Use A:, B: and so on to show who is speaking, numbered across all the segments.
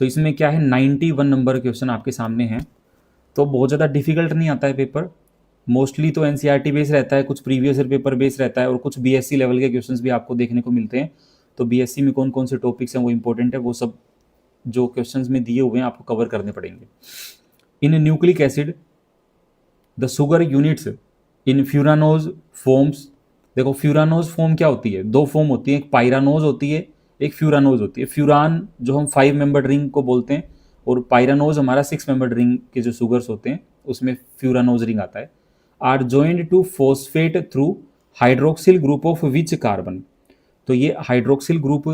A: तो इसमें क्या है 91 नंबर क्वेश्चन आपके सामने हैं। तो बहुत ज़्यादा डिफिकल्ट नहीं आता है पेपर, मोस्टली तो एनसीईआरटी बेस रहता है, कुछ प्रीवियस ईयर पेपर बेस रहता है और कुछ बीएससी लेवल के क्वेश्चंस भी आपको देखने को मिलते हैं। तो बीएससी में कौन कौन से टॉपिक्स हैं वो इंपॉर्टेंट है, वो सब जो क्वेश्चंस में दिए हुए हैं आपको कवर करने पड़ेंगे। इन nucleic acid the sugar units in furanose forms. देखो फ्यूरानोज फॉर्म क्या होती है, दो फॉर्म होती है, एक पायरानोज होती है, एक फ्यूरानोज होती है। फ्यूरान जो हम 5 मेंबर्ड रिंग को बोलते हैं और पायरानोज हमारा 6 मेंबर्ड रिंग के जो सुगर्स होते हैं उसमें फ्यूरानोज रिंग आता है। Are joined to phosphate through hydroxyl group of which carbon. तो ये हाइड्रोक्सिल ग्रुप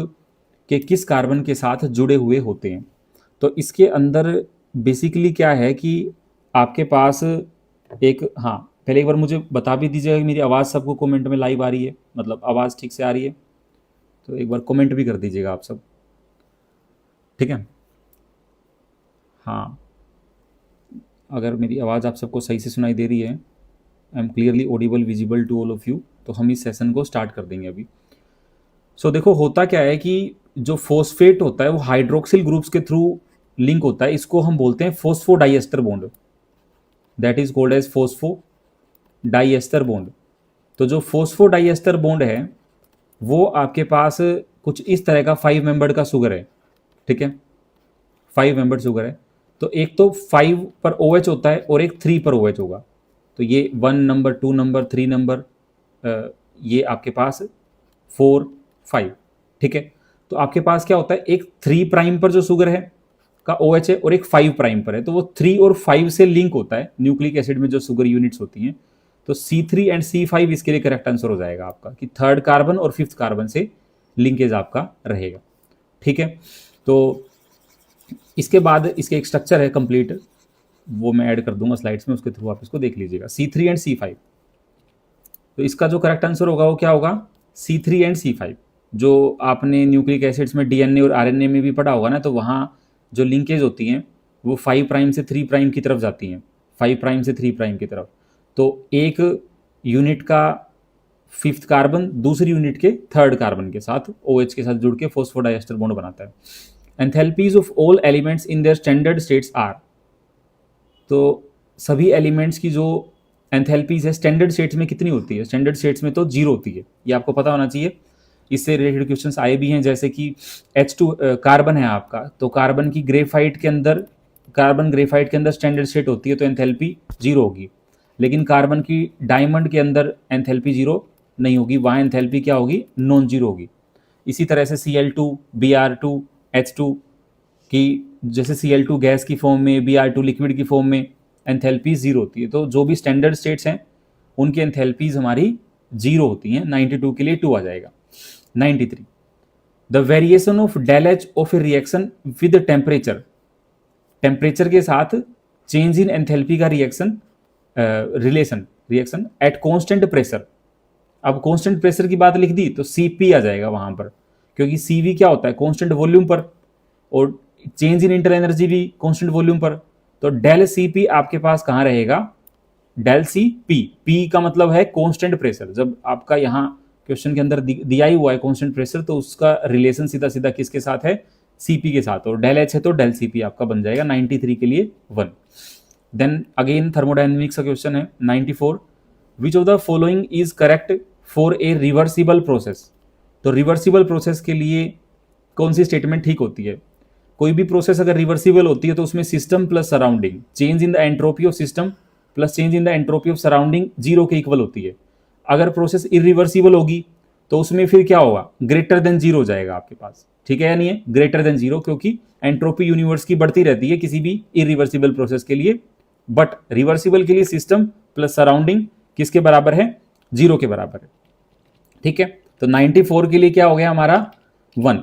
A: के किस कार्बन के साथ जुड़े हुए होते हैं। तो इसके अंदर बेसिकली क्या है कि आपके पास एक, हाँ पहले एक बार मुझे बता भी दीजिएगा कि मेरी आवाज़ सबको कमेंट में लाइव आ रही है, मतलब आवाज़ ठीक से आ रही है, तो एक बार कमेंट भी कर दीजिएगा आप सब, ठीक है। हाँ, अगर मेरी आवाज़ आप सबको सही से सुनाई दे रही है, I am clearly audible visible to all of you, तो हम इस सेशन को स्टार्ट कर देंगे अभी। सो देखो होता क्या है कि जो फॉस्फेट होता है वो हाइड्रोक्सिल ग्रुप्स के थ्रू लिंक होता है, इसको हम बोलते हैं phosphodiester bond, that is called as phosphodiester bond. तो जो फोस्फोडाइएस्टर बॉन्ड है वो आपके पास कुछ इस तरह का 5 मेंबर्ड का शुगर है, ठीक है, 5 मेंबर्ड शुगर है। तो एक तो 5 पर OH होता है और एक 3 पर OH होगा। तो ये 1 नंबर, 2 नंबर, 3 नंबर, ये आपके पास 4, 5, ठीक है। तो आपके पास क्या होता है, एक 3 प्राइम पर जो शुगर है का OH है और एक 5 प्राइम पर है, तो वो 3 और 5 से लिंक होता है न्यूक्लिक एसिड में जो शुगर यूनिट्स होती हैं। तो C3 एंड C5 इसके लिए करेक्ट आंसर हो जाएगा आपका, कि 3rd कार्बन और 5th कार्बन से लिंकेज आपका रहेगा, ठीक है। तो इसके बाद इसके एक स्ट्रक्चर है कंप्लीट, वो मैं ऐड कर दूंगा स्लाइड्स में, उसके थ्रू आप इसको देख लीजिएगा। C3 एंड C5, तो इसका जो करेक्ट आंसर होगा वो क्या होगा, C3 एंड C5। जो आपने न्यूक्लिक एसिड्स में DNA और RNA में भी पढ़ा होगा ना, तो वहाँ जो लिंकेज होती हैं वो 5 प्राइम से 3 प्राइम की तरफ जाती हैं, 5 प्राइम से 3 प्राइम की तरफ। तो एक यूनिट का 5th कार्बन दूसरी यूनिट के 3rd कार्बन के साथ OH के साथ जुड़ के फॉस्फोडाइएस्टर बॉन्ड बनाता है। Enthalpies of all elements in their standard states are. तो सभी एलिमेंट्स की जो एंथैल्पीज है स्टैंडर्ड स्टेट्स में कितनी होती है, स्टैंडर्ड स्टेट्स में तो 0 होती है, ये आपको पता होना चाहिए। इससे रिलेटेड क्वेश्चंस आए भी हैं, जैसे कि H2 कार्बन है आपका, तो कार्बन की ग्रेफाइट के अंदर, कार्बन ग्रेफाइट के अंदर स्टैंडर्ड स्टेट होती है तो एंथैल्पी 0 होगी, लेकिन कार्बन की डायमंड के अंदर एंथैल्पी 0 नहीं होगी, वहाँ एंथैल्पी क्या होगी, नॉन जीरो होगी। इसी तरह से Cl2, Br2, H2 की, जैसे Cl2 गैस की फॉर्म में, Br2 लिक्विड की फॉर्म में एंथैल्पी 0 होती है। तो जो भी स्टैंडर्ड स्टेट्स हैं उनकी एंथैल्पीज हमारी 0 होती हैं। 92 के लिए 2 आ जाएगा। 93, the variation of del H of a reaction with temperature. Temperature के साथ चेंज इन एंथैल्पी का रिएक्शन एट कांस्टेंट प्रेशर। अब कांस्टेंट प्रेशर की बात लिख दी तो Cp आ जाएगा वहां पर, क्योंकि Cv क्या होता है, कांस्टेंट वॉल्यूम पर, और चेंज इन इंटर एनर्जी भी कांस्टेंट वॉल्यूम पर। तो डेल Cp आपके पास कहाँ रहेगा, डेल Cp, P का मतलब है कांस्टेंट प्रेशर। जब आपका यहाँ क्वेश्चन के अंदर दिया ही हुआ है कांस्टेंट प्रेशर, तो उसका रिलेशन सीधा सीधा किसके साथ है, Cp के साथ, और डेल H है तो डेल Cp आपका बन जाएगा। 93 के लिए 1। देन अगेन थर्मोडायनेमिक्स का क्वेश्चन है 94, विच of the following is correct for a reversible process. तो रिवर्सिबल प्रोसेस के लिए कौन सी स्टेटमेंट ठीक होती है। कोई भी प्रोसेस अगर रिवर्सिबल होती है तो उसमें system plus surrounding, change in the entropy of system plus change in the entropy of surrounding 0 के इक्वल होती है। अगर प्रोसेस इरिवर्सिबल होगी तो उसमें फिर क्या होगा, ग्रेटर देन 0 जाएगा आपके पास, ठीक है या नहीं है, ग्रेटर देन 0, क्योंकि एंट्रोपी यूनिवर्स की बढ़ती रहती है किसी भी इरिवर्सिबल प्रोसेस के लिए। बट रिवर्सिबल के लिए सिस्टम प्लस सराउंडिंग किसके बराबर है, 0 के बराबर है, ठीक है। तो 94 के लिए क्या हो गया हमारा 1।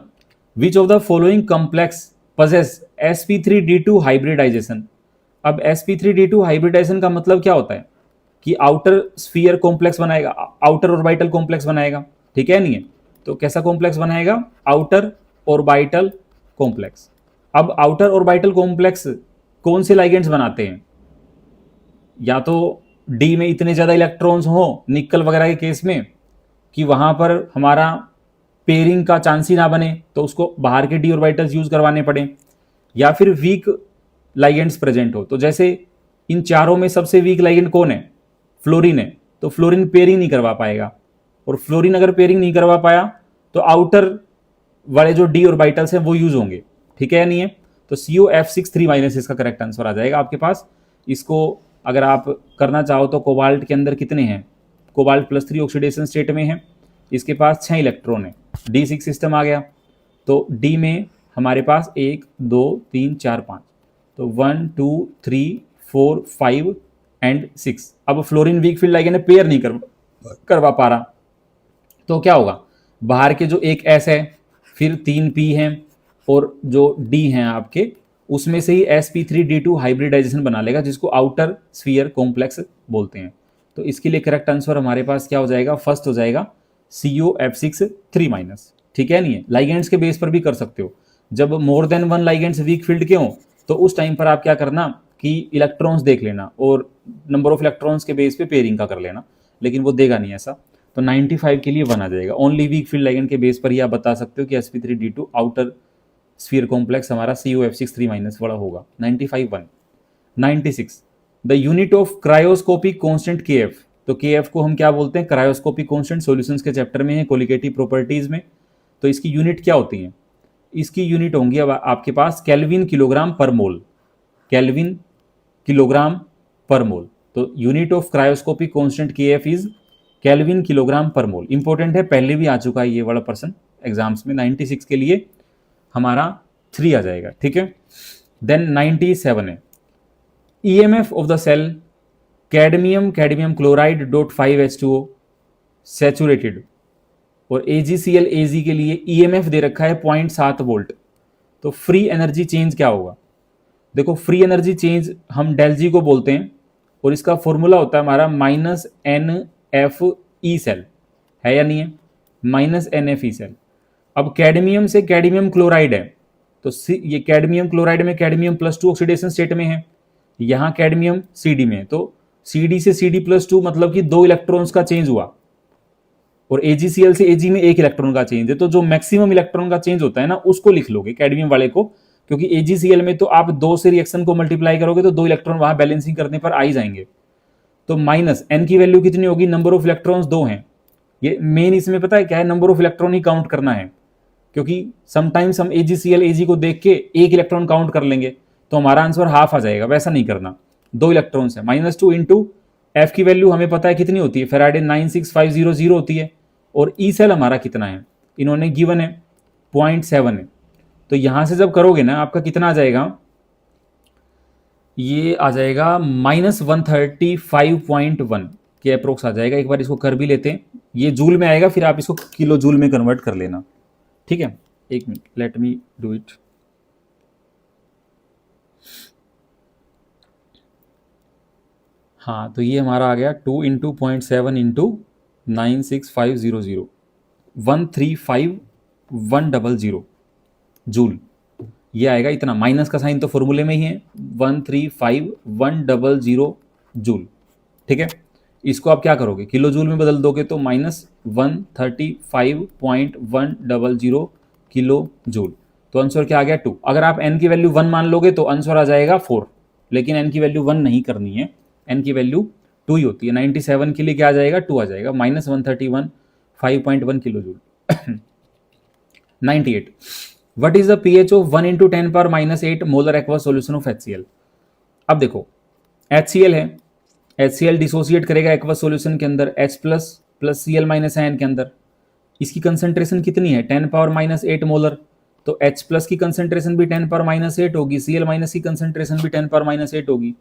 A: Which of the following complex possesses sp3d2 hybridisation. अब sp3d2 हाइब्रिडाइजेशन का मतलब क्या होता है कि आउटर स्फीयर कॉम्प्लेक्स बनाएगा, आउटर ऑर्बिटल कॉम्प्लेक्स बनाएगा, ठीक है नहीं है। तो कैसा कॉम्प्लेक्स बनाएगा, आउटर ऑर्बिटल कॉम्प्लेक्स। अब आउटर ऑर्बिटल कॉम्प्लेक्स कौन से लाइगेंड्स बनाते हैं, या तो डी में इतने ज्यादा इलेक्ट्रॉन्स हो निकल वगैरह के केस में कि वहां पर हमारा पेयरिंग का चांस ही ना बने, तो उसको बाहर के डी ऑर्बिटल्स यूज करवाने पड़े, या फिर वीक लाइगेंड्स प्रेजेंट हो। तो जैसे इन चारों में सबसे वीक लाइगेंड कौन है? फ्लोरीन है। तो फ्लोरीन पेयरिंग नहीं करवा पाएगा, और फ्लोरीन अगर पेयरिंग नहीं करवा पाया तो आउटर वाले जो डी ऑर्बिटल्स हैं वो यूज होंगे, ठीक है या नहीं है? तो COF6 3- इसका करेक्ट आंसर आ जाएगा आपके पास। इसको अगर आप करना चाहो तो कोबाल्ट के अंदर कितने हैं? कोबाल्ट +3 ऑक्सीडेशन स्टेट में है, इसके पास 6 इलेक्ट्रॉन है, D6 सिस्टम आ गया। तो डी में हमारे पास 1 2 3 4 5, तो 1 2 3 4 5 एंड 6। अब fluorine weak field ligand pair नहीं करवा पा रहा, तो क्या होगा? बाहर के जो एक S है, फिर 3 P हैं, और जो D हैं आपके, उसमें से ही sp3d2 हाइब्रिडाइजेशन बना लेगा, जिसको आउटर स्फीयर कॉम्प्लेक्स बोलते हैं। तो इसके लिए करेक्ट आंसर हमारे पास क्या हो जाएगा? फर्स्ट हो जाएगा COF6 3-। ठीक है नहीं है? लाइगेंड्स के बेस पर भी कर सकते हो। जब more than one ligands weak field के हों तो उस टाइम पर आप क्या करना कि इलेक्ट्रॉन्स देख लेना और नंबर ऑफ इलेक्ट्रॉन्स के बेस पे पेयरिंग का कर लेना, लेकिन वो देगा नहीं ऐसा। तो 95 के लिए 1 आ जाएगा। ओनली वीक फील्ड लाइगेंड के बेस पर ही आप बता सकते हो कि sp3d2 आउटर स्फीयर कॉम्प्लेक्स हमारा COF6 3- वाला होगा। 95 1। 96 the unit of cryoscopic constant KF। तो KF को हम क्या बोलते हैं? Cryoscopic constant. सॉल्यूशंस के चैप्टर में है, कोलिगेटिव प्रॉपर्टीज में। तो इसकी यूनिट क्या होती है? इसकी यूनिट होंगी अब आपके पास केल्विन किलोग्राम पर मोल। केल्विन किलोग्राम पर मोल। तो unit of cryoscopic constant KF is kelvin kilogram पर मोल। इंपॉर्टेंट है, पहले भी आ चुका है ये वाला पर्सन एग्जाम्स में। 96 के लिए हमारा 3 आ जाएगा, ठीक है। देन 97 है EMF of the cell cadmium chloride .5H2O saturated, और AgCl Ag के लिए EMF दे रखा है 0.7 वोल्ट। तो फ्री एनर्जी चेंज क्या होगा? देखो, फ्री एनर्जी चेंज हम ΔG को बोलते हैं, और इसका फॉर्मूला होता है हमारा -NFe सेल, है या नहीं है? -NFe cell. अब कैडमियम से कैडमियम क्लोराइड है, तो ये कैडमियम क्लोराइड में कैडमियम +2 ऑक्सीडेशन स्टेट में है, यहाँ कैडमियम CD में है। तो CD से CD+2 मतलब कि 2 इलेक्ट्रॉन्स का चेंज हुआ, और AgCl से Ag में 1 इलेक्ट्रॉन का चेंज है। तो जो मैक्सिमम इलेक्ट्रॉन का चेंज होता है ना, उसको लिख लोगे कैडमियम वाले को, क्योंकि AgCl में तो आप 2 से रिएक्शन को मल्टीप्लाई करोगे तो 2 इलेक्ट्रॉन वहां बैलेंसिंग करने पर आ ही जाएंगे। तो -N की वैल्यू कितनी होगी? नंबर ऑफ इलेक्ट्रॉन्स 2 हैं। ये मेन इसमें पता है क्या है? Number of electron he count करना है, क्योंकि समटाइम्स हम AgCl Ag को देख के 1 इलेक्ट्रॉन काउंट कर लेंगे तो हमारा आंसर हाफ आ जाएगा। वैसा नहीं करना, 2 इलेक्ट्रॉन्स है। -2 इंटू F की वैल्यू हमें पता है कितनी होती है, फेराडे 96500 होती है, और E सेल हमारा कितना है? इन्होंने गिवन है 0.7 है। तो यहां से जब करोगे ना, आपका कितना आ जाएगा? ये आ जाएगा -135.1 के अप्रोक्स आ जाएगा। एक बार इसको कर भी लेते हैं, ये जूल में आएगा, फिर आप इसको किलो जूल में कन्वर्ट कर लेना, ठीक है। एक minute, let me do it. हाँ, तो ये हमारा आ गया 2 × 0.7 × 96500, 135,100 जूल। ये आएगा इतना। माइनस का साइन तो फॉर्मूले में ही है, 135,100 जूल, ठीक है। इसको आप क्या करोगे? किलो जूल में बदल दोगे तो -135.100 किलो जूल। तो आंसर क्या आ गया? 2। अगर आप n की वैल्यू 1 मान लोगे तो आंसर आ जाएगा 4, लेकिन n की वैल्यू 1 नहीं करनी है, n की वैल्यू 2 ही होती है। 97 के लिए क्या आ जाएगा? 2 आ जाएगा, -131.5.1 kilo joule. 98 What is the pH of 1 × 10⁻⁸ molar aqua solution of HCl? अब देखो, HCl है, HCl डिसोसिएट करेगा एक्वा सॉल्यूशन के अंदर H+ + Cl- आयन के अंदर। इसकी कंसंट्रेशन कितनी है? 10⁻⁸ मोलर। तो H+ की कंसंट्रेशन भी 10⁻⁸ होगी, Cl- की कंसंट्रेशन भी 10⁻⁸ होगी।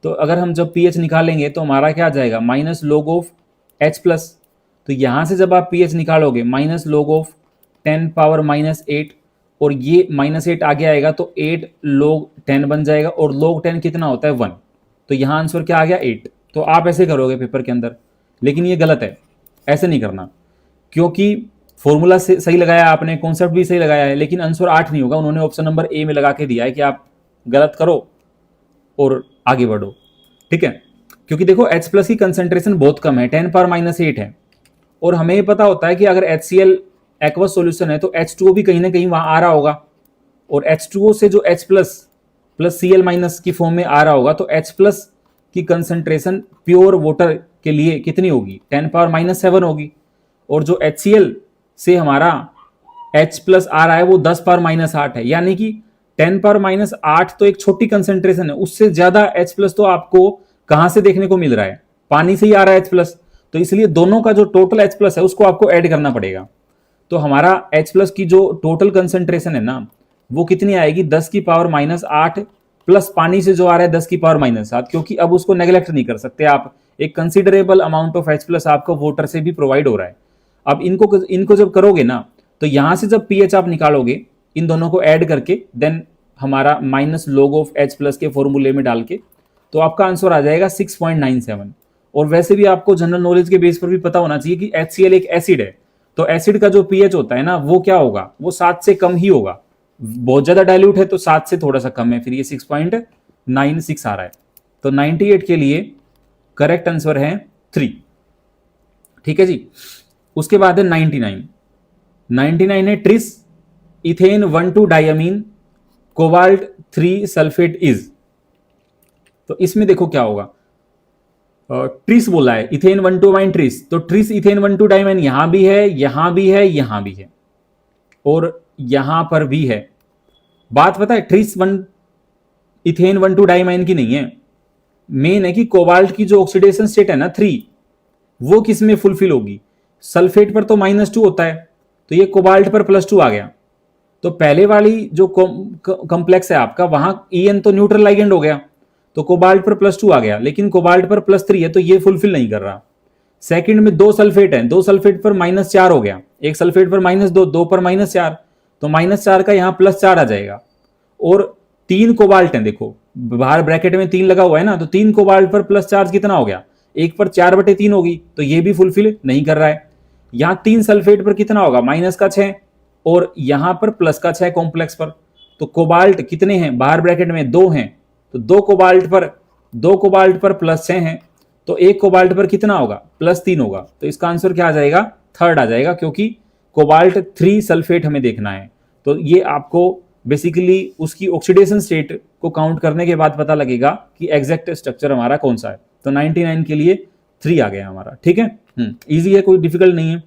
A: तो अगर हम जब pH निकालेंगे तो हमारा क्या आ जाएगा? -log H+। तो यहां से जब आप pH निकालोगे -log 10⁻⁸, और ये -8 आगे आएगा तो 8 log 10 बन जाएगा, और log 10 कितना होता है? 1। तो यहाँ आंसर क्या आ गया? 8। तो आप ऐसे करोगे पेपर के अंदर, लेकिन ये गलत है, ऐसे नहीं करना, क्योंकि फॉर्मूला सही लगाया आपने, कॉन्सेप्ट भी सही लगाया है, लेकिन आंसर 8 नहीं होगा। उन्होंने ऑप्शन नंबर ए में लगा के दिया है कि आप गलत करो और आगे बढ़ो, ठीक है। क्योंकि देखो, H+ की कंसंट्रेशन बहुत कम है, 10⁻⁸ है, और हमें पता होता है कि अगर HCl एक्वस सॉल्यूशन है तो H2O भी कहीं ना कहीं वहां आ रहा होगा, और H2O से जो H प्लस प्लस Cl- की फॉर्म में आ रहा होगा, तो H प्लस की कंसंट्रेशन प्योर वाटर के लिए कितनी होगी, 10⁻⁷ होगी। और जो HCl से हमारा H प्लस आ रहा है वो 10⁻⁸ है, यानी कि 10⁻⁸ तो एक छोटी कंसेंट्रेशन है, उससे ज्यादा H प्लस तो आपको कहां से देखने को मिल रहा है, पानी से ही आ रहा है H प्लस। तो इसलिए दोनों का जो टोटल H प्लस है उसको आपको ऐड करना पड़ेगा। तो हमारा H प्लस की जो टोटल कंसेंट्रेशन है ना, वो कितनी आएगी, 10⁻⁸ प्लस पानी से जो आ रहा है 10⁻⁷, क्योंकि अब उसको नेग्लेक्ट नहीं कर सकते आप, एक considerable amount of H plus आपको वाटर से भी प्रोवाइड हो रहा है। अब इनको जब करोगे ना, तो यहां से जब pH आप निकालोगे इन दोनों को ऐड करके, देन हमारा minus log of H plus के फॉर्मूले में डाल के, तो आपका आंसर आ जाएगा 6.97। और वैसे भी आपको जनरल नॉलेज के बेस पर भी पता होना चाहिए कि HCl एक एसिड है, तो एसिड का जो pH होता है ना वो क्या होगा, वो 7 से कम ही होगा। बहुत ज्यादा डाइल्यूट है तो 7 से थोड़ा सा कम है, फिर ये 6.96 आ रहा है। तो 98 के लिए करेक्ट आंसर है 3। ठीक है जी। उसके बाद है 99 है tris ethane 1,2 diamine cobalt 3 sulphate is. तो इसमें देखो क्या होगा, ट्रिस बोला है, इथेन 1,2 माइन ट्रिस, तो ट्रिस इथेन 1,2 डायमीन यहां भी है, यहां भी है, यहां भी है और यहां पर भी है। बात पता है, ट्रिस इथेन 1,2 डायमीन की नहीं है, मेन है कि कोबाल्ट की जो ऑक्सीडेशन स्टेट है ना 3, वो किस में फुलफिल होगी, सल्फेट पर तो -2 होता है, तो ये कोबाल्ट पर +2 आ गया। तो पहले वाली जो कॉम्प्लेक्स है आपका, वहां En तो न्यूट्रल लाइगेंड हो गया, तो कोबाल्ट पर +2 आ गया, लेकिन कोबाल्ट पर +3 है तो ये फुलफिल नहीं कर रहा। सेकंड में 2 सल्फेट है, 2 सल्फेट पर -4 हो गया, एक सल्फेट पर -2, 2 पर -4, तो -4 का यहां +4 आ जाएगा। और 3 कोबाल्ट है, देखो बाहर ब्रैकेट में 3 लगा हुआ है ना, तो 3 कोबाल्ट पर +4 कितना हो गया, 1 पर 4/3 होगी, तो ये भी फुलफिल नहीं कर रहा है। यहां 3 सल्फेट पर कितना होगा, -6 और यहां पर +6 कॉम्प्लेक्स पर। तो कोबाल्ट कितने हैं, बाहर ब्रैकेट में 2 हैं, तो 2 कोबाल्ट पर +6 हैं, तो 1 कोबाल्ट पर कितना होगा, +3 होगा। तो इसका आंसर क्या आ जाएगा, 3rd आ जाएगा, क्योंकि कोबाल्ट 3 सल्फेट हमें देखना है। तो ये आपको बेसिकली उसकी ऑक्सीडेशन स्टेट को काउंट करने के बाद पता लगेगा कि एग्जैक्ट स्ट्रक्चर हमारा कौन सा है। तो 99 के लिए 3 आ गया हमारा। ठीक है, इजी है, कोई डिफिकल्ट नहीं है।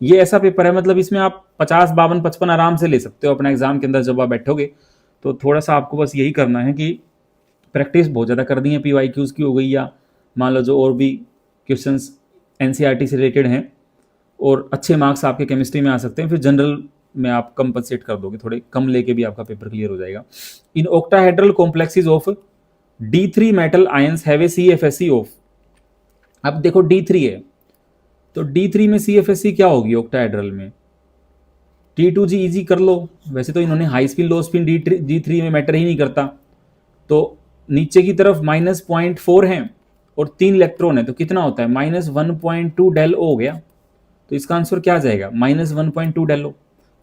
A: ये ऐसा पेपर है, मतलब इसमें आप 50, 52, 55 आराम से ले सकते हो अपना एग्जाम के अंदर जब आप बैठोगे। तो थोड़ा सा आपको बस यही करना है कि प्रैक्टिस बहुत ज़्यादा कर दी है, PYQs की हो गई, या मान लो जो और भी क्वेश्चंस NCERT से रिलेटेड हैं, और अच्छे मार्क्स आपके केमिस्ट्री में आ सकते हैं। फिर जनरल में आप कंपनसेट कर दोगे, थोड़े कम लेके भी आपका पेपर क्लियर हो जाएगा। In octahedral complexes of D3 metal ions have a CFSE of. अब देखो D3 है, तो D3 में CFSE क्या होगी ऑक्टाहेड्रल में, T2G इजी कर लो। वैसे तो इन्होंने हाई स्पिन लो स्पिन D3 में मैटर ही नहीं करता। तो नीचे की तरफ -0.4 है और 3 इलेक्ट्रॉन है, तो कितना होता है, -1.2 डेल O हो गया। तो इसका आंसर क्या आ जाएगा, -1.2 डेल O।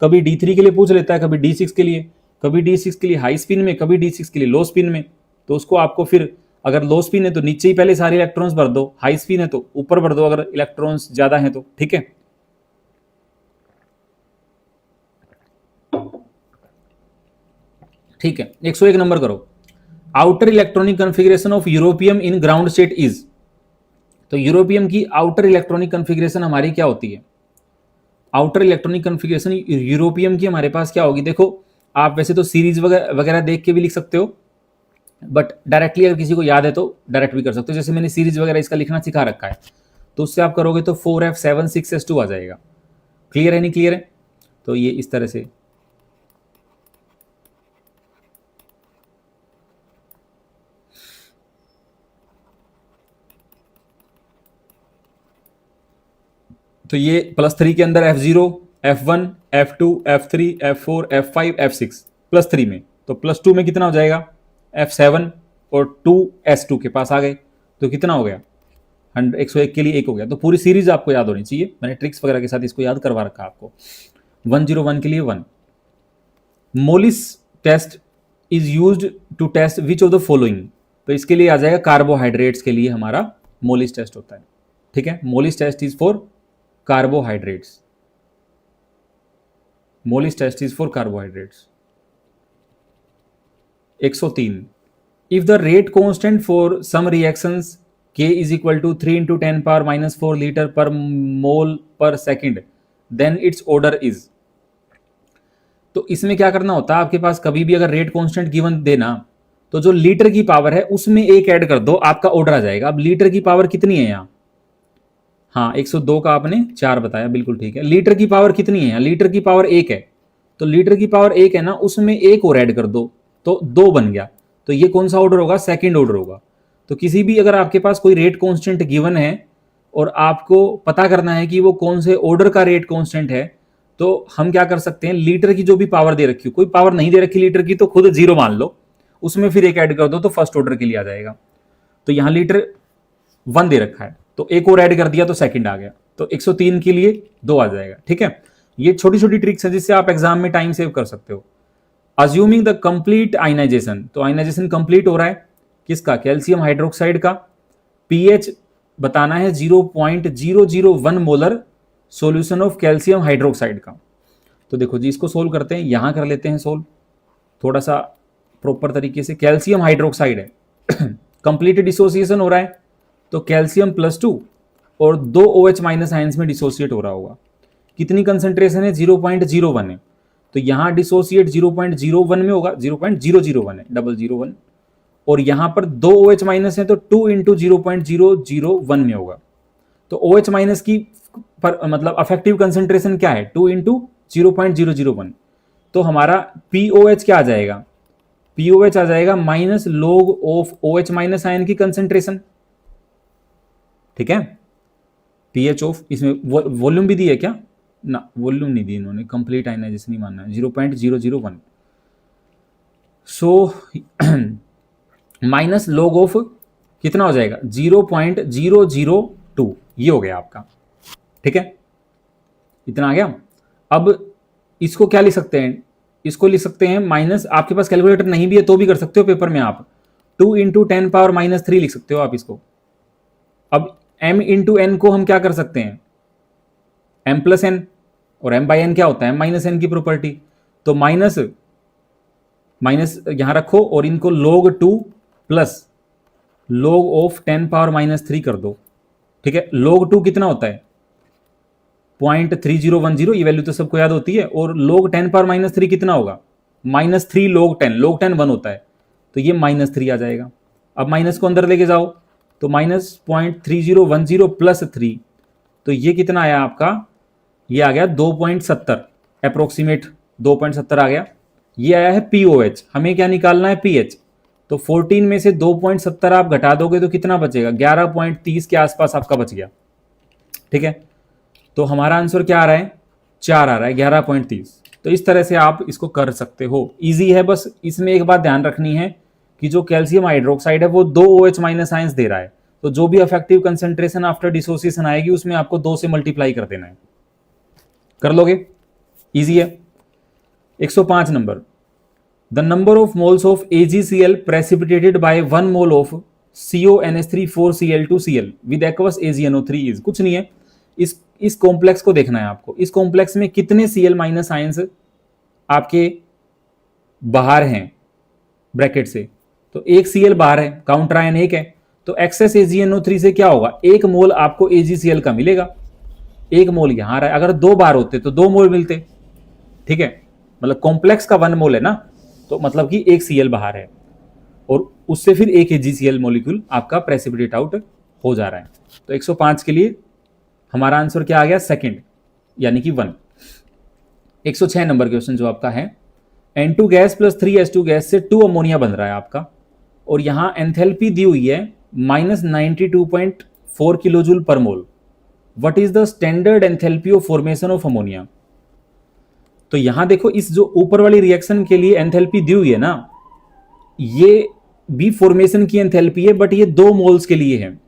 A: कभी D3 के लिए पूछ लेता है, कभी D6 के लिए, कभी D6 के लिए हाई स्पिन में, कभी D6 के लिए लो स्पिन में। तो उसको आपको फिर, अगर लो स्पिन है तो नीचे ही पहले सारे इलेक्ट्रॉन्स भर दो, हाई स्पिन है तो ऊपर भर दो अगर इलेक्ट्रॉन्स ज्यादा हैं तो। ठीक है, ठीक है, 101 नंबर करो। Outer electronic configuration of europium in ground state is. तो यूरोपियम की आउटर इलेक्ट्रॉनिक कन्फिग्रेशन हमारी क्या होती है, आउटर इलेक्ट्रॉनिक कन्फिग्रेशन यूरोपियम की हमारे पास क्या होगी। देखो आप वैसे तो सीरीज वगैरह देख के भी लिख सकते हो, बट डायरेक्टली अगर किसी को याद है तो डायरेक्ट भी कर सकते हो। जैसे मैंने सीरीज वगैरह इसका लिखना सिखा रखा है, तो उससे आप करोगे तो 4f7 6s2 आ जाएगा। क्लियर है, नहीं क्लियर है, तो ये इस तरह से। तो ये +3 के अंदर F0, F1, F2, F3, F4, F5, F6 +3 में, तो +2 में कितना हो जाएगा, F7 और 2s2 के पास आ गए, तो कितना हो गया, 101 के लिए 1 हो गया। तो पूरी सीरीज आपको याद होनी चाहिए, मैंने ट्रिक्स वगैरह के साथ इसको याद करवा रखा आपको। 101 के लिए 1। Molisch test is used to test which of the following. तो इसके लिए आ जाएगा कार्बोहाइड्रेट्स के लिए हमारा मोलिस टेस्ट होता है। ठीक है, Molisch test is for carbohydrates, Molisch test is for carbohydrates. 103 if the rate constant for some reactions K is equal to 3 into 10 power minus 4 liter per mole per second then its order is। तो इसमें क्या करना होता है, आपके पास कभी भी अगर रेट कांस्टेंट गिवन देना तो जो लीटर की पावर है उसमें एक ऐड कर दो, आपका ऑर्डर आ जाएगा। अब लीटर की पावर कितनी है यहाँ, हाँ 102 का आपने 4 बताया, बिल्कुल ठीक है। लीटर की पावर कितनी है यहाँ, लीटर की पावर 1 है, तो लीटर की पावर 1 है ना, उसमें एक और ऐड कर दो तो 2 बन गया। तो ये कौन सा ऑर्डर होगा, सेकंड ऑर्डर होगा। तो किसी भी अगर आपके पास कोई रेट कांस्टेंट गिवन है और आपको पता करना है कि वो कौन से ऑर्डर का रेट कांस्टेंट है, तो हम क्या कर सकते हैं, लीटर की जो भी पावर दे रखी हो, कोई पावर नहीं दे रखी लीटर की तो खुद 0 मान लो, उसमें फिर एक ऐड कर दो तो फर्स्ट ऑर्डर के लिए आ जाएगा। तो यहां लीटर 1 दे रखा है तो एक और ऐड कर दिया तो सेकंड आ गया, तो 103 के लिए 2 आ जाएगा। ठीक है, ये छोटी छोटी ट्रिक्स है जिससे आप एग्जाम में टाइम सेव कर सकते हो। अज्यूमिंग द कंप्लीट आयनाइजेशन, तो आयनाइजेशन कंप्लीट हो रहा है किसका, कैल्शियम हाइड्रोक्साइड का। पीएच बताना है 0.001 molar solution of calcium hydroxide का। तो देखो जी, इसको सोल्व करते हैं, यहां कर लेते हैं सोल्व थोड़ा सा प्रॉपर तरीके से। कैल्शियम हाइड्रोक्साइड है कंप्लीट डिसोसिएशन हो रहा है, तो कैल्शियम +2 और 2 OH माइनस आयंस में डिसोसिएट हो रहा होगा। कितनी कंसेंट्रेशन है, 0.01 है, तो यहां डिसोसिएट 0.01 में होगा, 0.001 है, 001, और यहां पर 2 OH माइनस है तो 2 इंटू 0.001 में होगा। तो OH माइनस की पर मतलब अफेक्टिव कंसेंट्रेशन क्या है, 2 इंटू 0.001, तो हमारा POH क्या आ जाएगा, POH आ जाएगा minus log of OH minus ion की कंसेंट्रेशन। ठीक है, पीएच ऑफ, इसमें वॉल्यूम भी दी है क्या ना, वॉल्यूम नहीं दी इन्होंने, कंप्लीट आयनाइजेशन नहीं मानना है, 0.001। सो माइनस log ऑफ कितना हो जाएगा, 0.002, ये हो गया आपका। ठीक है, इतना आ गया। अब इसको क्या लिख सकते हैं, इसको लिख सकते हैं माइनस, आपके पास कैलकुलेटर नहीं भी है तो भी कर सकते हो पेपर में आप, 2 इंटू 10 पावर -3 लिख सकते हो आप इसको। अब m इंटू एन को हम क्या कर सकते हैं, m प्लस एन, और m बाई एन क्या होता है, माइनस एन की प्रॉपर्टी, तो माइनस माइनस यहां रखो और इनको log 2 plus log of 10 power -3 कर दो। ठीक है, log 2 कितना होता है, 0.3010, ये वैल्यू तो सबको याद होती है, और log 10 पावर -3 कितना होगा, -3 log 10, log 10 1 होता है, तो ये -3 आ जाएगा। अब माइनस को अंदर लेके जाओ तो -0.3010 प्लस 3, तो ये कितना आया आपका, ये आ गया 2.70, अप्रोक्सीमेट 2.70 आ गया। ये आया है POH, हमें क्या निकालना है, PH, तो 14 में से 2.70 आप घटा दोगे तो कितना बचेगा, 11.30 के आसपास आपका बच गया। ठीक है, तो हमारा आंसर क्या आ रहा है, 4 आ रहा है, 11.30। तो इस तरह से आप इसको कर सकते हो, इजी है। बस इसमें एक बात ध्यान रखनी है कि जो कैल्शियम हाइड्रोक्साइड है वो 2 OH माइनस आयंस दे रहा है, तो जो भी अफेक्टिव कंसेंट्रेशन आफ्टर डिसोसिएशन आएगी उसमें आपको 2 से मल्टीप्लाई कर देना है। कर लोगे, इजी है। 105 number, the number of moles of AgCl precipitated bye 1 mole of CONH3 4Cl2Cl with aqueous AgNO3 is, कुछ नहीं है, इस कॉम्प्लेक्स को देखना है आपको। इस कॉम्प्लेक्स में कितने Cl माइनस आयंस आपके बाहर हैं ब्रैकेट से, तो एक Cl बाहर है, काउंटर आयन 1 है, तो एक्सेस AgNO3 से क्या होगा, 1 मोल आपको AgCl का मिलेगा, 1 मोल यहां आ रहा है, अगर 2 बार होते तो 2 मोल मिलते। ठीक है, मतलब कॉम्प्लेक्स का 1 मोल है ना, तो मतलब कि 1 Cl बाहर है, और उससे फिर 1 AgCl मॉलिक्यूल आपका प्रेसिपिटेट आउट हो जा रहा है। तो 105 के लिए हमारा आंसर क्या आ गया, सेकंड, यानी कि 1। 106 नंबर क्वेश्चन जो आपका है, N2 gas plus 3H2 gas से 2 अमोनिया बन रहा है आपका, और यहां एंथैल्पी दी हुई है -92.4 kilojoule per mole. What is the standard enthalpy of formation of ammonia. तो यहां देखो, इस जो ऊपर वाली रिएक्शन के लिए एंथैल्पी दी हुई है ना, ये भी फॉर्मेशन की एंथैल्पी है, बट ये 2 मोल्स के लिए है।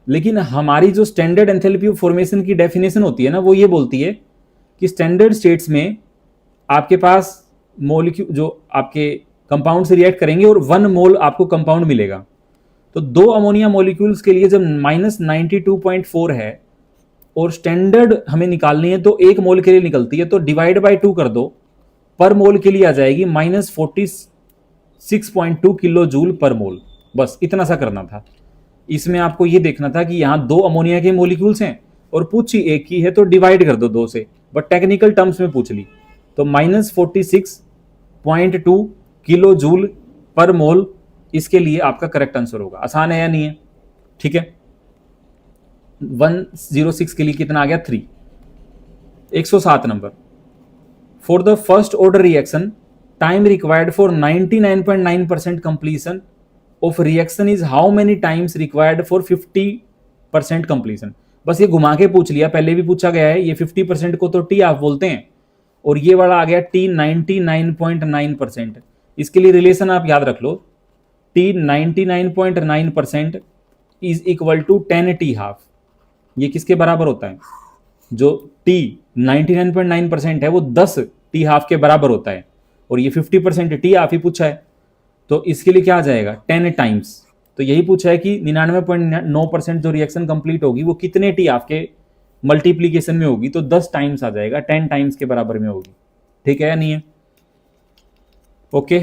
A: लेकिन हमारी जो स्टैंडर्ड एंथैल्पी ऑफ फॉर्मेशन की डेफिनेशन होती है ना, वो ये बोलती है कि स्टैंडर्ड स्टेट्स में आपके पास मॉलिक्यूल जो आपके कंपाउंड से रिएक्ट करेंगे और 1 मोल आपको कंपाउंड मिलेगा। तो 2 अमोनिया मॉलिक्यूल्स के लिए जब -92.4 है और स्टैंडर्ड हमें निकालनी है तो 1 मोल के लिए निकलती है, तो डिवाइड बाय 2 कर दो, पर मोल के लिए आ जाएगी -40 6.2 किलो जूल पर मोल, बस इतना सा करना था। इसमें आपको ये देखना था कि यहाँ 2 अमोनिया के मोलिक्यूल्स हैं और पूछी एक की है तो डिवाइड कर दो 2 से, बट टेक्निकल टर्म्स में पूछ ली। तो -46.2 किलो जूल पर मोल इसके लिए आपका करेक्ट आंसर होगा। आसान है या नहीं है? ठीक है, 106 के लिए कितना आ गया? 3। 107 number, for the first order reaction time required for 99.9% completion of reaction is how many times required for 50% completion. बस ये घुमा के पूछ लिया, पहले भी पूछा गया है। ये 50% को तो टी आप बोलते हैं और ये वाला आ गया टी 99.9%। इसके लिए रिलेशन आप याद रख लो, T 99.9% is equal to 10 T half. ये किसके बराबर होता है? जो टी 99.9% है वो 10 टी हाफ के बराबर होता है, और ये 50% टी हाफ ही पूछा है, तो इसके लिए क्या आ जाएगा? 10 टाइम्स। तो यही पूछा है कि 99.9% जो रिएक्शन कंप्लीट होगी वो कितने टी हाफ के मल्टीप्लीकेशन में होगी, तो 10 टाइम्स आ जाएगा, 10 टाइम्स के बराबर में होगी। ठीक है या नहीं है? ओके।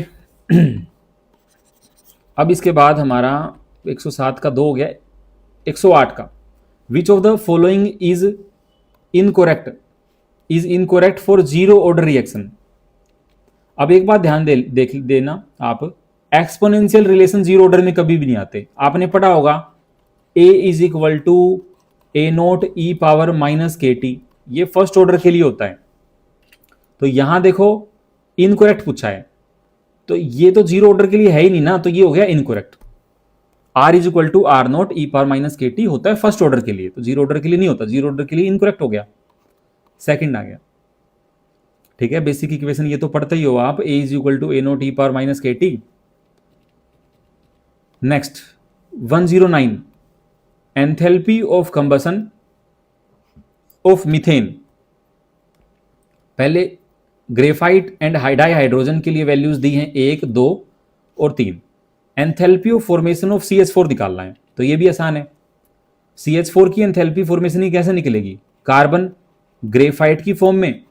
A: अब इसके बाद हमारा 107 का 2 हो गया, 108 का, विच of the following is incorrect for zero order reaction. अब एक बात ध्यान देख देना आप, एक्सपोनेंशियल रिलेशन जीरो ऑर्डर में कभी भी नहीं आते। आपने पढ़ा होगा a is equal to A naught e power minus के टी, ये फर्स्ट ऑर्डर के लिए होता है। तो यहां देखो इनकोरेक्ट पूछा है, तो ये तो जीरो ऑर्डर के लिए है ही नहीं ना, तो ये हो गया incorrect. r is equal to R naught e power minus के टी होता है फर्स्ट ऑर्डर के लिए, तो जीरो ऑर्डर के लिए नहीं होता, जीरो ऑर्डर के लिए इनकोरेक्ट हो गया, सेकंड आ गया। ठीक है, बेसिक इक्वेशन ये तो पढ़ते ही हो आप, a is equal to A naught e power minus के t. Next 109, enthalpy of combustion of methane. पहले ग्रेफाइट एंड डाई हाइड्रोजन के लिए वैल्यूज दी हैं 1, 2 और 3। Enthalpy of formation of CH4 निकालना है, तो ये भी आसान है। CH4 की एंथैल्पी फॉर्मेशन ही कैसे निकलेगी? कार्बन ग्रेफाइट की फॉर्म में,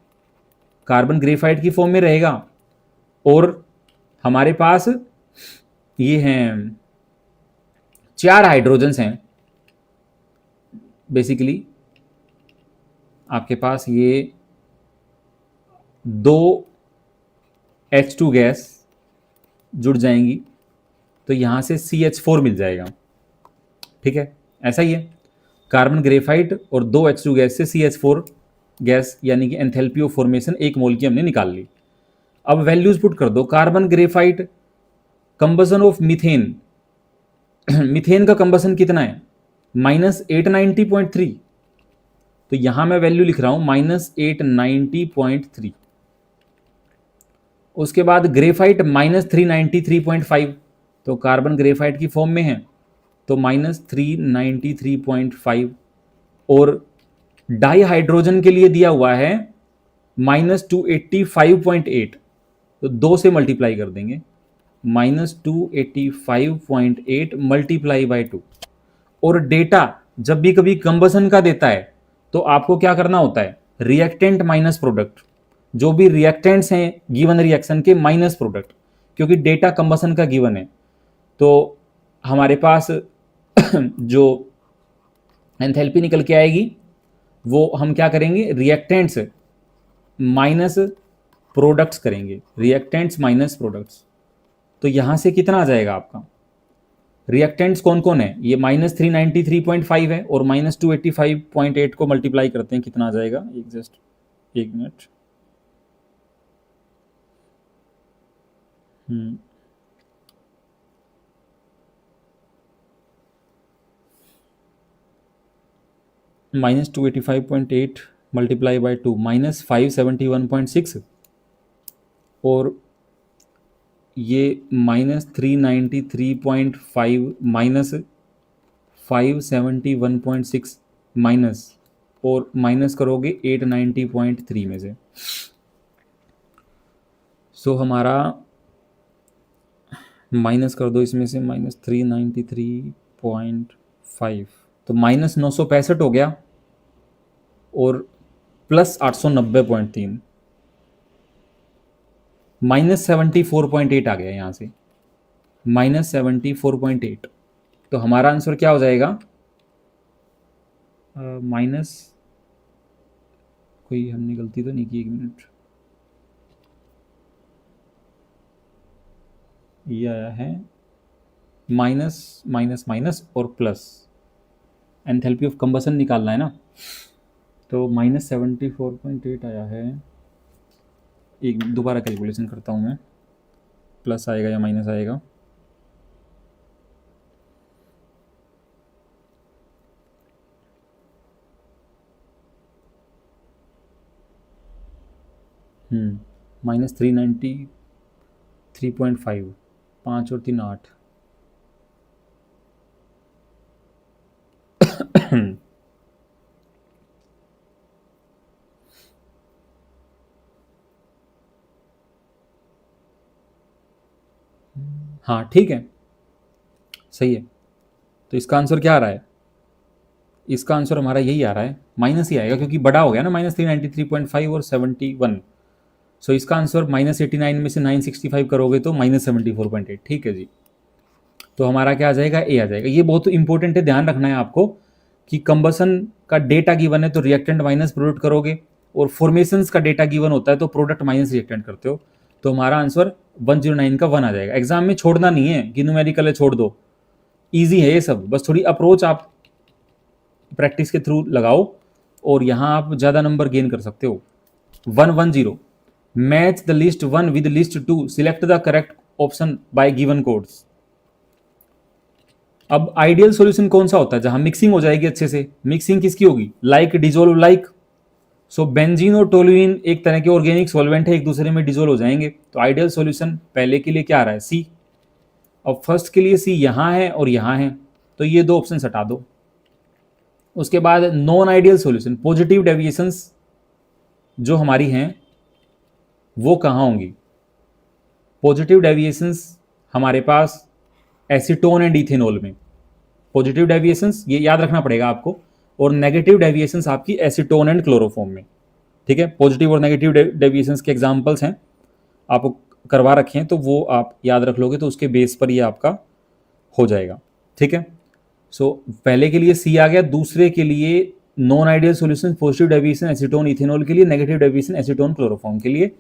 A: कार्बन ग्रेफाइट की फॉर्म में रहेगा, और हमारे पास ये हैं 4 हाइड्रोजन्स हैं बेसिकली। आपके पास ये 2 H2 गैस जुड़ जाएंगी, तो यहां से CH4 मिल जाएगा। ठीक है, ऐसा ही है, कार्बन ग्रेफाइट और 2 H2 गैस से CH4 गैस, यानी कि एंथैल्पी ऑफ फॉर्मेशन 1 मोल की हमने निकाल ली। अब वैल्यूज पुट कर दो। Carbon graphite combustion of methane, methane का कंबसन कितना है? -890.3, तो यहां मैं वैल्यू लिख रहा हूं -890.3। उसके बाद ग्रेफाइट -393.5, तो कार्बन ग्रेफाइट की फॉर्म में है, तो -393.5, और डाई हाइड्रोजन के लिए दिया हुआ है -285.8, तो 2 से मल्टीप्लाई कर देंगे, -285.8 मल्टीप्लाई बाय 2। और डेटा जब भी कभी कंबसन का देता है तो आपको क्या करना होता है? रिएक्टेंट माइनस प्रोडक्ट, जो भी रिएक्टेंट्स हैं गिवन रिएक्शन के माइनस प्रोडक्ट, क्योंकि डेटा कंबसन का गिवन है। तो हमारे पास जो एंथैल्पी निकल के आएगी वो हम क्या करेंगे? रिएक्टेंट्स माइनस प्रोडक्ट्स करेंगे, रिएक्टेंट्स माइनस प्रोडक्ट्स। तो यहां से कितना आ जाएगा आपका? रिएक्टेंट्स कौन कौन है? ये -393.5 है, और -285.8 को मल्टीप्लाई करते हैं, कितना आ जाएगा? एक मिनट, -285.8 मल्टीप्लाई बाय 2 -571.6, और ये -393.5 माइनस 571.6 माइनस, और माइनस करोगे 890.3 में से। सो हमारा माइनस कर दो इसमें से -393.5, तो -965 हो गया, और +890.3, -74.8 आ गया यहाँ से। -74.8। तो हमारा आंसर क्या हो जाएगा? माइनस, कोई हमने गलती तो नहीं की? 1 मिनट, ये आया है माइनस माइनस माइनस और प्लस, एंथैल्पी ऑफ कंबसन निकालना है ना, तो -74.8 आया है। एक दोबारा कैलकुलेशन करता हूँ मैं, प्लस आएगा या माइनस आएगा। -393.5, 5 और 3 8। हाँ ठीक है, सही है। तो इसका आंसर क्या आ रहा है? इसका आंसर हमारा यही आ रहा है, माइनस ही आएगा, क्योंकि बड़ा हो गया ना, -393.5 और 71। सो इसका आंसर -89 में से 965 करोगे तो -74.8। ठीक है जी, तो हमारा क्या आ जाएगा? ए आ जाएगा। ये बहुत इंपॉर्टेंट है, ध्यान रखना है आपको कि कंबसन का डेटा गिवन है तो रिएक्टेंट माइनस प्रोडक्ट करोगे, और फॉर्मेशंस का डेटा गिवन होता है तो प्रोडक्ट माइनस रिएक्टेंट करते हो। तो हमारा आंसर 109 का 1 आ जाएगा। एग्जाम में छोड़ना नहीं है कि न्यूमेरिकल है छोड़ दो, ईजी है ये सब, बस थोड़ी अप्रोच आप प्रैक्टिस के थ्रू लगाओ और यहाँ आप ज़्यादा नंबर गेन कर सकते हो। 110, match the list 1 with list 2, select the correct option buy given codes. अब आइडियल सॉल्यूशन कौन सा होता है? जहां मिक्सिंग हो जाएगी अच्छे से। मिक्सिंग किसकी होगी? Like dissolve like. सो बेंजीन और टोलुइन एक तरह के ऑर्गेनिक सॉल्वेंट है, एक दूसरे में डिजोल्व हो जाएंगे। तो आइडियल सॉल्यूशन पहले के लिए क्या आ रहा है? सी। अब फर्स्ट के लिए सी यहां है और यहां है, तो ये दो ऑप्शन हटा दो। उसके बाद non ideal solution, positive deviations जो हमारी हैं वो कहाँ होंगी? पॉजिटिव डेविएशंस हमारे पास एसीटोन एंड इथेनॉल में। पॉजिटिव डेविएशंस ये याद रखना पड़ेगा आपको, और नेगेटिव डेविएशंस आपकी एसीटोन एंड क्लोरोफॉर्म में। ठीक है, पॉजिटिव और नेगेटिव डेविएशंस के एग्जांपल्स हैं, आप करवा रखे हैं तो वो आप याद रख लोगे, तो उसके बेस पर ये आपका हो जाएगा। ठीक है, सो पहले के लिए सी आ गया, दूसरे के लिए non ideal solution positive deviation acetone ethanol के लिए, नेगेटिव डेविएशन एसीटोन क्लोरोफॉर्म के लिए।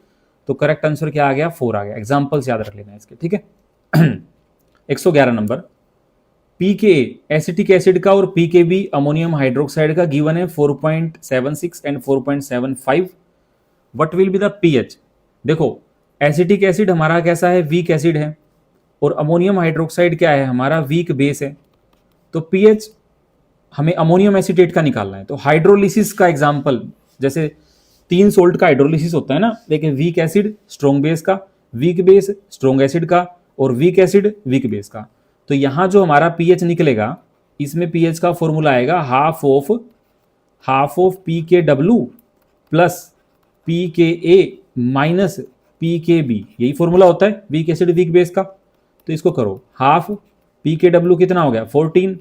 A: तो करेक्ट आंसर क्या आ गया? 4 आ गया। एग्जाम्पल्स याद रख लेना इसके। ठीक है 111 नंबर, पीके एसिटिक एसिड का और पीकेबी अमोनियम हाइड्रोक्साइड का गिवन है 4.76 and 4.75। What will be the pH? देखो एसिटिक एसिड हमारा कैसा है? वीक एसिड है, और अमोनियम हाइड्रोक्साइड क्या है? हमारा वीक बेस है। तो पीएच हमें अमोनियम एसिटेट का निकालना है। तो हाइड्रोलिसिस का एग्जाम्पल, जैसे 3 सोल्ट का हाइड्रोलिसिस होता है ना, देखिए वीक एसिड स्ट्रॉन्ग बेस का, वीक बेस स्ट्रॉन्ग एसिड का, और वीक एसिड वीक बेस का। तो यहां जो हमारा पीएच निकलेगा, इसमें पीएच का फॉर्मूला आएगा हाफ ऑफ पी के डब्ल्यू प्लस पी के ए माइनस पी के बी। यही फॉर्मूला होता है वीक एसिड वीक बेस का। तो इसको करो, हाफ पी के डब्ल्यू कितना हो गया? 14,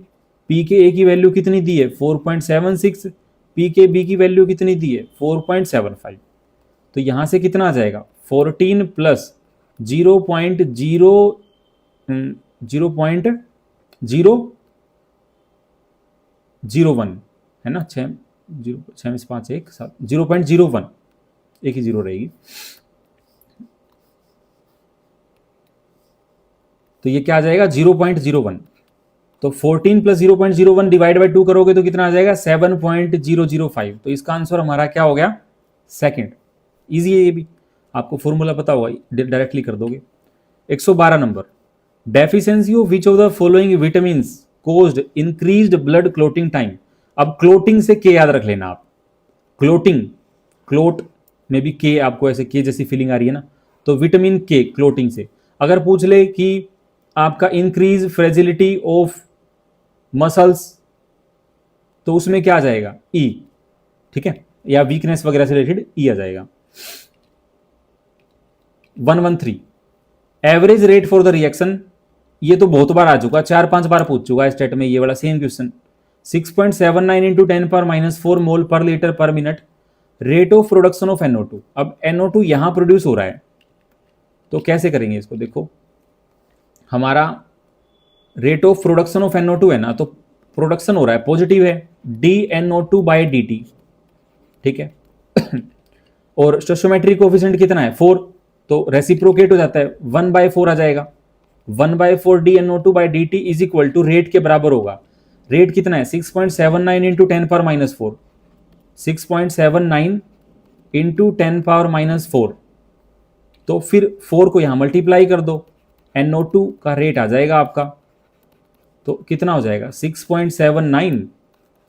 A: पी के ए की वैल्यू कितनी दी है? 4.76, पी के बी की वैल्यू कितनी दी है? 4.75। तो यहां से कितना आ जाएगा? 14 प्लस 0.001 है ना, 6 में से 5 1 7, 0.01, एक ही जीरो रहेगी। तो ये क्या आ जाएगा? 0.01। तो 14 प्लस 0.01 डिवाइड बाई 2 करोगे तो कितना आ जाएगा? 7.005। तो इसका आंसर हमारा क्या हो गया? सेकंड। इजी है ये भी, आपको फॉर्मूला पता होगा, डायरेक्टली कर दोगे। 112 number, deficiency of which of the following vitamins caused increased blood clotting time. अब क्लोटिंग से के याद रख लेना आप, क्लोट में भी के, आपको ऐसे के जैसी फीलिंग आ रही है ना, तो विटामिन के क्लोटिंग से। अगर पूछ ले कि आपका इंक्रीज फ्रेजिलिटी ऑफ मसल्स, तो उसमें क्या आ जाएगा? ई। ठीक है, या वीकनेस वगैरह से रिलेटेड ई आ जाएगा। 113, average rate for the reaction. ये तो बहुत बार आ चुका, 4-5 बार पूछ चुका है स्टेट में ये वाला सेम क्वेश्चन। 6.79 इंटू 10⁻⁴ मोल पर लीटर पर minute, rate of production of NO2। अब NO2 यहां प्रोड्यूस हो रहा है, तो कैसे करेंगे इसको? देखो हमारा rate of production of NO2 है ना, तो प्रोडक्शन हो रहा है, पॉजिटिव है, DNO2/dt, ठीक है। और स्टोइचोमेट्रिक कोफिशिएंट कितना है 4, तो रेसिप्रोकेट हो जाता है, 1/4 आ जाएगा। 1/4 DNO2/dt is equal to rate के बराबर होगा। रेट कितना है 6.79 इंटू 10⁻⁴, 6.79 इंटू 10⁻⁴। तो फिर 4 को यहां मल्टीप्लाई कर दो, NO2 का रेट आ जाएगा आपका, तो कितना हो जाएगा 6.79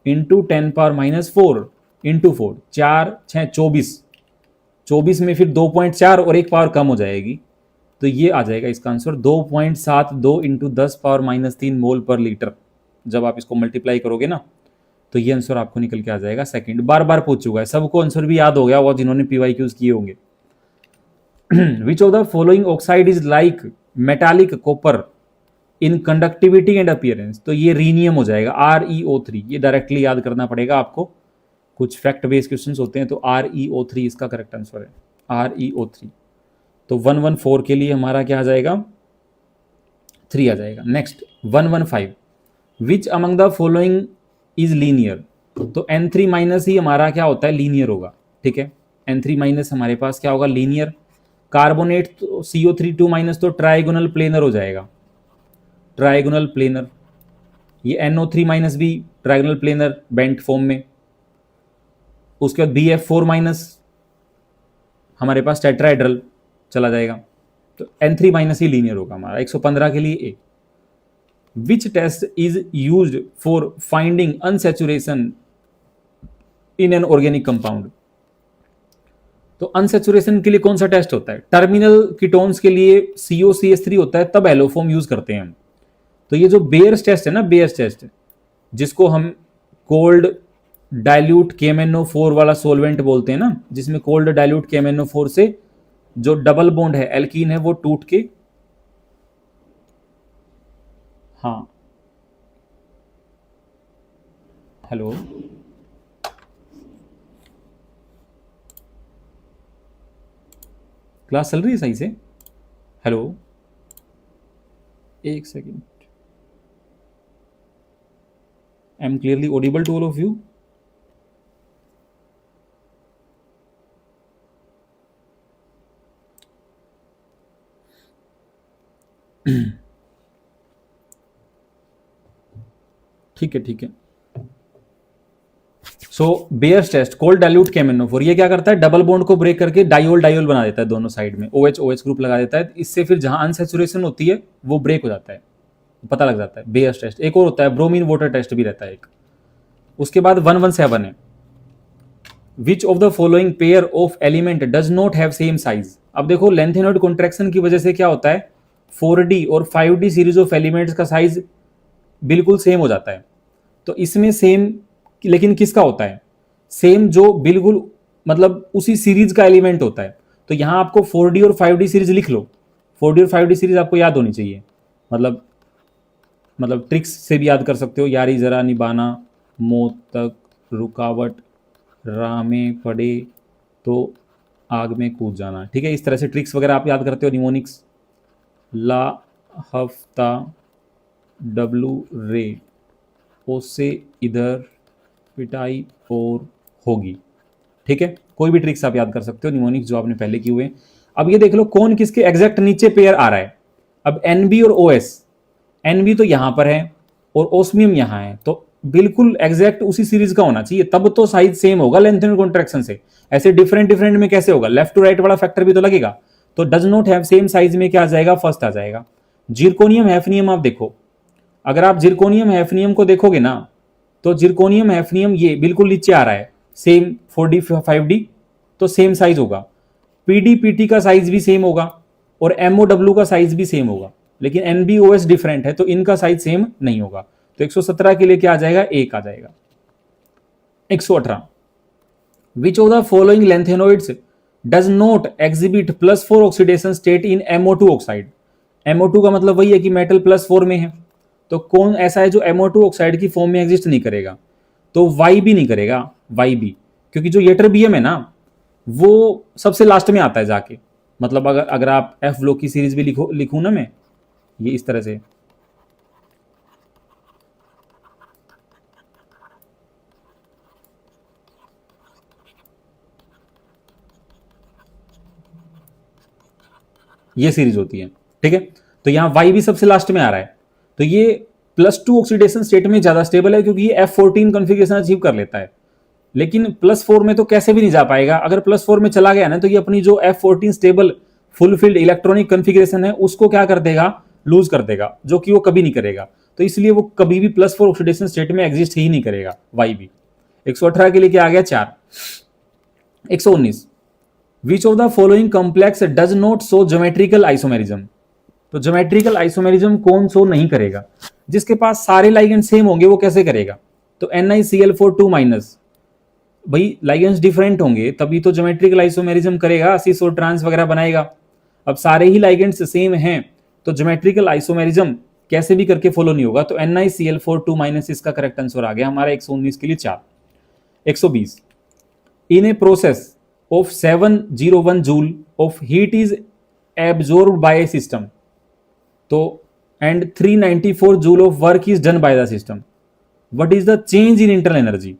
A: इंटू 10⁻⁴ इंटू 4, 4 6 24, 24 में फिर 2.4 और एक पावर कम हो जाएगी, तो ये आ जाएगा इसका आंसर 2.72 इंटू 10⁻³ मोल पर लीटर। जब आप इसको मल्टीप्लाई करोगे ना, तो ये आंसर आपको निकल के आ जाएगा। सेकंड बार बार पूछ चुका है, सबको आंसर भी याद हो गया वो जिन्होंने PYQs किए होंगे। विच of the following oxide is like metallic copper in conductivity and appearance, तो ये रीनियम हो जाएगा, ReO3। ये डायरेक्टली याद करना पड़ेगा आपको, कुछ फैक्ट बेस्ड क्वेश्चंस होते हैं, तो ReO3 इसका करेक्ट आंसर है, ReO3। तो 114 के लिए हमारा क्या आ जाएगा 3 आ जाएगा। Next 115, which among the following is linear, तो N3 माइनस ही हमारा क्या होता है लीनियर होगा, ठीक है। N3 माइनस हमारे पास क्या होगा लीनियर। कार्बोनेट तो CO3 माइनस तो ट्राइगोनल प्लेनर हो जाएगा, ट्राइगोनल प्लेनर। ये NO3 माइनस भी ट्राइगोनल प्लेनर बेंट फॉर्म में। उसके बाद BF4 माइनस हमारे पास टेट्राहेड्रल चला जाएगा, तो N3 माइनस ही लीनियर होगा हमारा। 115 के लिए A. Which test is used for finding unsaturation in an organic compound, तो अनसैचुरेशन के लिए कौन सा टेस्ट होता है, टर्मिनल कीटोन्स के लिए COCH3 होता है, तब एलोफॉर्म यूज करते हैं हम। तो ये जो बेयर्स टेस्ट है ना, बेयर्स टेस्ट जिसको हम कोल्ड डाइल्यूट KMnO4 वाला सोलवेंट बोलते हैं ना, जिसमें कोल्ड डाइल्यूट KMnO4 से जो डबल बॉन्ड है एल्कीन है वो टूट के, हाँ हेलो क्लास चल रही है सही से, हेलो एक second, I am clearly audible to all of you. ठीक है ठीक है। So Baeyer's test cold dilute KMnO4 ये क्या करता है, डबल बॉन्ड को ब्रेक करके डाइओल डाइओल बना देता है, दोनों साइड में OH OH ग्रुप लगा देता है, इससे फिर जहां अनसैचुरेशन होती है वो ब्रेक हो जाता है, पता लग जाता है। बेयर्स टेस्ट एक और होता है, ब्रोमीन वाटर टेस्ट भी रहता है एक। उसके बाद 117 है, विच of the following pair of element does not have same size. अब देखो लेंथेनॉइड कॉन्ट्रैक्शन की वजह से क्या होता है 4D और 5D सीरीज ऑफ एलिमेंट्स का साइज बिल्कुल सेम हो जाता है, तो इसमें सेम लेकिन किसका होता है सेम, जो बिल्कुल मतलब उसी सीरीज का एलिमेंट होता है। तो यहां आपको 4D और 5D सीरीज लिख लो, 4D और 5D सीरीज आपको याद होनी चाहिए, मतलब ट्रिक्स से भी याद कर सकते हो, यारी जरा निभाना, मौत तक, रुकावट, राह में पड़े तो आग में कूद जाना, ठीक है। इस तरह से ट्रिक्स वगैरह आप याद करते हो, निमोनिक्स, ला हफ्ता, डब्लू रे, उससे इधर पिटाई और होगी, ठीक है। कोई भी ट्रिक्स आप याद कर सकते हो निमोनिक्स जो आपने पहले किए हुए हैं। अब ये देख लो कौन किसके एग्जैक्ट नीचे पेयर आ रहा है। अब NB और OS, NB तो यहां पर है और ओस्मियम यहां है, तो बिल्कुल एग्जैक्ट उसी सीरीज का होना चाहिए, तब तो साइज सेम होगा लेंथेनॉइड कॉन्ट्रैक्शन से। ऐसे डिफरेंट डिफरेंट में कैसे होगा, लेफ्ट टू राइट वाला फैक्टर भी तो लगेगा। तो does not have same size में क्या आ जाएगा फर्स्ट आ जाएगा। जिरकोनियम हैफनियम आप देखो, अगर आप जिरकोनियम हैफनियम को देखोगे ना, तो जिरकोनियम हैफनियम ये बिल्कुल नीचे आ रहा है, सेम 4D 5D, तो सेम साइज होगा। PD PT का साइज भी सेम होगा और MOW का साइज भी सेम होगा, लेकिन NB OS डिफरेंट है तो इनका साइज सेम नहीं होगा। तो 117 के लिए क्या आ जाएगा, एक आ जाएगा। 118, विच of the following lanthanoids does not exhibit +4 oxidation state in MO2 oxide. MO2 का मतलब वही है कि मेटल +4 में है, तो कौन ऐसा है जो MO2 ऑक्साइड की फॉर्म में एग्जिस्ट नहीं करेगा, तो YB नहीं करेगा, YB, क्योंकि जो यटरबियम है ना वो सबसे लास्ट में आता है जाके। मतलब अगर आप F ब्लॉक की सीरीज भी लिखूं ना मैं, ये इस तरह से, ये सीरीज होती है, ठीक है। तो यहाँ y भी सबसे लास्ट में आ रहा है, तो ये +2 ऑक्सीडेशन स्टेट में ज्यादा स्टेबल है क्योंकि ये F14 कॉन्फ़िगरेशन अचीव कर लेता है। लेकिन +4 में तो कैसे भी नहीं जा पाएगा। अगर +4 में चला गया ना तो ये अपनी जो F14 stable fulfilled electronic configuration है उसको क्या कर देगा, लूज कर देगा, जो कि वो कभी नहीं करेगा। तो इसलिए वो कभी भी +4 ऑक्सीडेशन स्टेट में एग्जिस्ट ही नहीं करेगा y भी। 118 के लिए क्या आ गया 4। 119, विच of the following complex does not show geometrical isomerism. तो ज्योमेट्रिकल आइसोमेरिज्म कौन शो नहीं करेगा, जिसके पास सारे लाइगेंड सेम होंगे वो कैसे करेगा। तो NiCl4 भाई लाइगेंड्स डिफरेंट होंगे तभी तो ज्योमेट्रिकल आइसोमेरिज्म करेगा, सिस और ट्रांस वगैरह बनाएगा। अब सारे ही लाइगेंड्स सेम हैं तो ज्योमेट्रिकल आइसोमेरिज्म कैसे भी करके फॉलो नहीं होगा। तो NiCl4 इसका करेक्ट आंसर आ गया हमारा 119 के लिए 4। 120, इन a process of 701 joule of heat is absorbed by a system, तो and 394 joule of work is done by the system, what is the change in internal energy।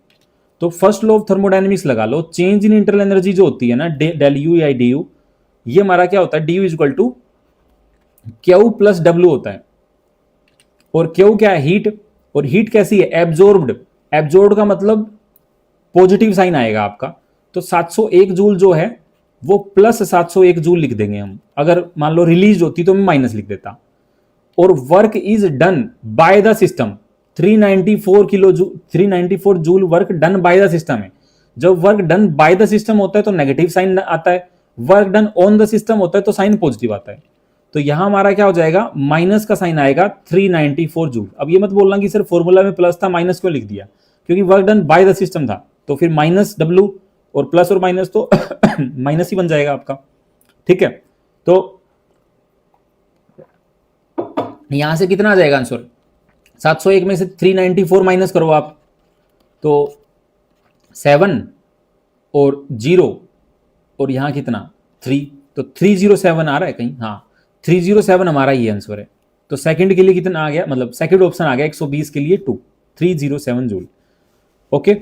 A: तो फर्स्ट लॉ ऑफ थर्मोडायनेमिक्स लगा लो, change in internal energy जो होती है ना del U या D U, ये हमारा क्या होता है, D U equal to Q plus W होता है। और क्यू क्या है, हीट, और हीट कैसी है, एब्जॉर्ब्ड। एब्जॉर्ब्ड का मतलब पॉजिटिव साइन आएगा आपका। तो 701 जूल जो है वो +701 जूल लिख देंगे हम। अगर मान लो रिलीज होती तो मैं माइनस लिख देता। और work is done by the system, 394 joule work done by the system है। जब work done by the system होता है तो नेगेटिव साइन आता है, work done on the system होता है तो साइन पॉजिटिव आता है। तो यहां हमारा क्या हो जाएगा, माइनस का साइन आएगा 394 जूल। अब ये मत बोलना कि सर फॉर्मूला में प्लस था माइनस क्यों लिख दिया, क्योंकि work done by the system था। तो फिर माइनस डब्ल्यू और प्लस और माइनस तो माइनस ही बन जाएगा आपका, ठीक है। तो यहां से कितना आ जाएगा आंसर, 701 में से 394 माइनस करो आप, तो 7 और 0 और यहां कितना 3, तो 307 आ रहा है कहीं, हाँ 307 हमारा ये आंसर है। तो सेकंड के लिए कितना आ गया, मतलब सेकंड ऑप्शन आ गया 120 के लिए 2, 307 जूल। ओके,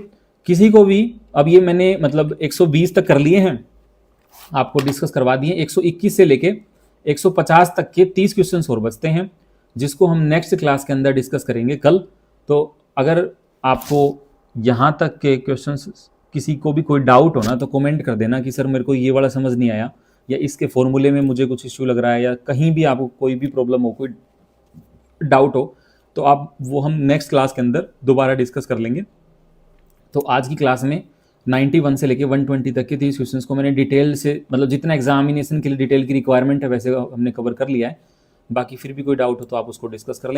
A: किसी को भी, अब ये मैंने मतलब 120 तक कर लिए हैं, आपको डिस्कस करवा दिए। 121 से लेके 150 तक के 30 क्वेश्चंस और बचते हैं, जिसको हम नेक्स्ट क्लास के अंदर डिस्कस करेंगे कल। तो अगर आपको यहाँ तक के क्वेश्चंस, किसी को भी कोई डाउट हो ना तो कमेंट कर देना कि सर मेरे को ये वाला समझ नहीं आया, या इसके फॉर्मूले में मुझे कुछ इश्यू लग रहा है, या कहीं भी आपको कोई भी प्रॉब्लम हो, कोई डाउट हो, तो आप वो हम नेक्स्ट क्लास के अंदर दोबारा डिस्कस कर लेंगे। तो आज की क्लास में 91 से लेके 120 तक के 30 क्वेश्चंस को मैंने डिटेल से, मतलब जितना एग्जामिनेशन के लिए डिटेल की रिक्वायरमेंट है वैसे हमने कवर कर लिया है। बाकी फिर भी कोई डाउट हो तो आप उसको डिस्कस कर लें।